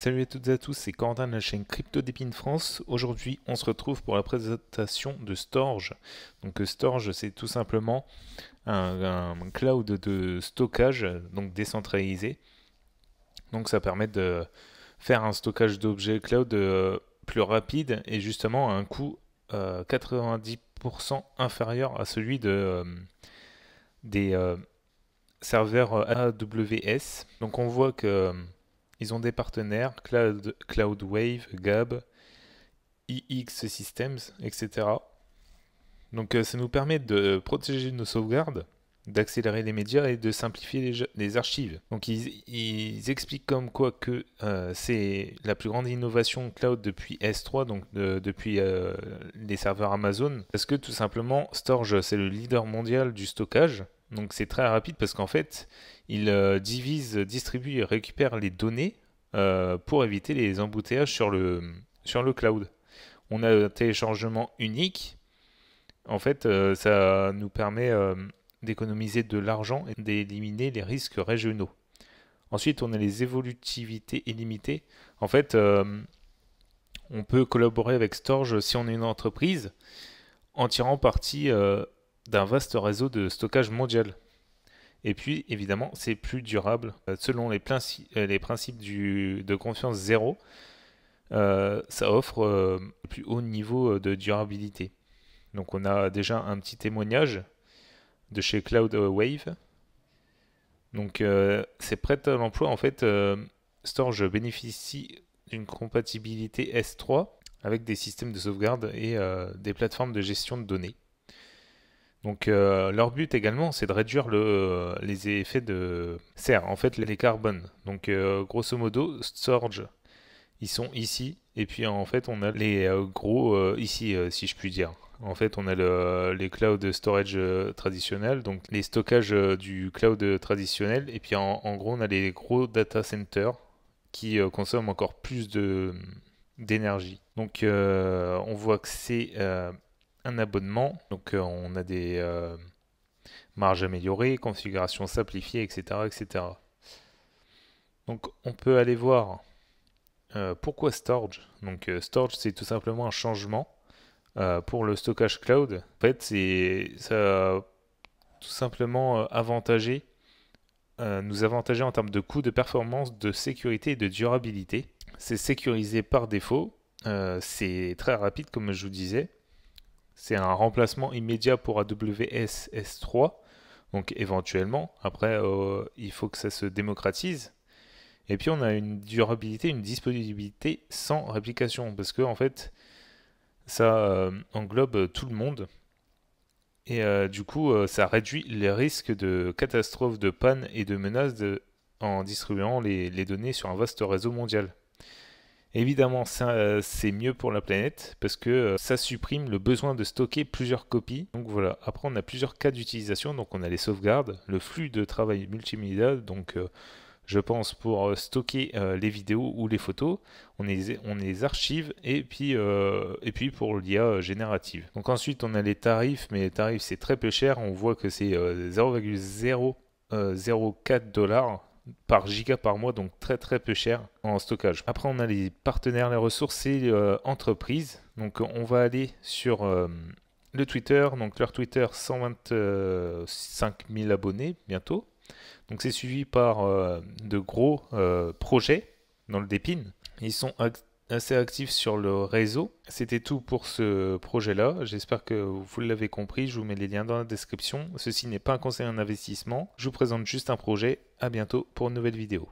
Salut à toutes et à tous, c'est Corentin de la chaîne CryptoDépine France. Aujourd'hui, on se retrouve pour la présentation de Storj. Donc Storj, c'est tout simplement un cloud de stockage, donc décentralisé. Donc ça permet de faire un stockage d'objets cloud plus rapide et justement à un coût 90% inférieur à celui des serveurs AWS. Donc on voit que ils ont des partenaires, CloudWave, Gab, IX Systems, etc. Donc ça nous permet de protéger nos sauvegardes, d'accélérer les médias et de simplifier les archives. Donc ils expliquent comme quoi que c'est la plus grande innovation cloud depuis S3, donc depuis les serveurs Amazon, parce que tout simplement Storj c'est le leader mondial du stockage. Donc c'est très rapide parce qu'en fait il divise, distribue et récupère les données pour éviter les embouteillages sur le cloud. On a un téléchargement unique. En fait, ça nous permet d'économiser de l'argent et d'éliminer les risques régionaux. Ensuite, on a les évolutivités illimitées. En fait, on peut collaborer avec Storj si on est une entreprise en tirant parti d'un vaste réseau de stockage mondial. Et puis, évidemment, c'est plus durable. Selon les principes de confiance zéro, ça offre le plus haut niveau de durabilité. Donc on a déjà un petit témoignage de chez CloudWave. Donc c'est prêt à l'emploi. En fait, Storj bénéficie d'une compatibilité S3 avec des systèmes de sauvegarde et des plateformes de gestion de données. Donc leur but également, c'est de réduire les effets de serre, en fait les carbones. Donc grosso modo, Storj, ils sont ici, et puis en fait on a les gros ici, si je puis dire. En fait, on a les cloud storage traditionnels, donc les stockages du cloud traditionnel, et puis en gros on a les gros data centers qui consomment encore plus d'énergie. Donc on voit que c'est un abonnement, donc on a des marges améliorées, configuration simplifiée, etc., etc. Donc on peut aller voir pourquoi Storj. Donc Storj c'est tout simplement un changement pour le stockage cloud. En fait ça a tout simplement nous avantager en termes de coût, de performance, de sécurité et de durabilité. C'est sécurisé par défaut. C'est très rapide comme je vous disais. C'est un remplacement immédiat pour AWS S3. Donc éventuellement, après, il faut que ça se démocratise. Et puis on a une durabilité, une disponibilité sans réplication. Parce que en fait, ça englobe tout le monde. Et du coup, ça réduit les risques de catastrophes, de panne et de menaces en distribuant les données sur un vaste réseau mondial. Évidemment, ça, c'est mieux pour la planète parce que ça supprime le besoin de stocker plusieurs copies. Donc voilà, après on a plusieurs cas d'utilisation. Donc on a les sauvegardes, le flux de travail multimédia, donc je pense pour stocker les vidéos ou les photos, on les archive et puis pour l'IA générative. Donc ensuite on a les tarifs, mais les tarifs c'est très peu cher, on voit que c'est 0,004 dollars par giga par mois, donc très très peu cher en stockage. Après on a les partenaires, les ressources et entreprises. Donc on va aller sur le Twitter, donc leur Twitter 125 000 abonnés bientôt. Donc c'est suivi par de gros projets dans le Dépine. Ils sont assez actifs sur le réseau. C'était tout pour ce projet-là. J'espère que vous l'avez compris. Je vous mets les liens dans la description. Ceci n'est pas un conseil en investissement. Je vous présente juste un projet. À bientôt pour une nouvelle vidéo.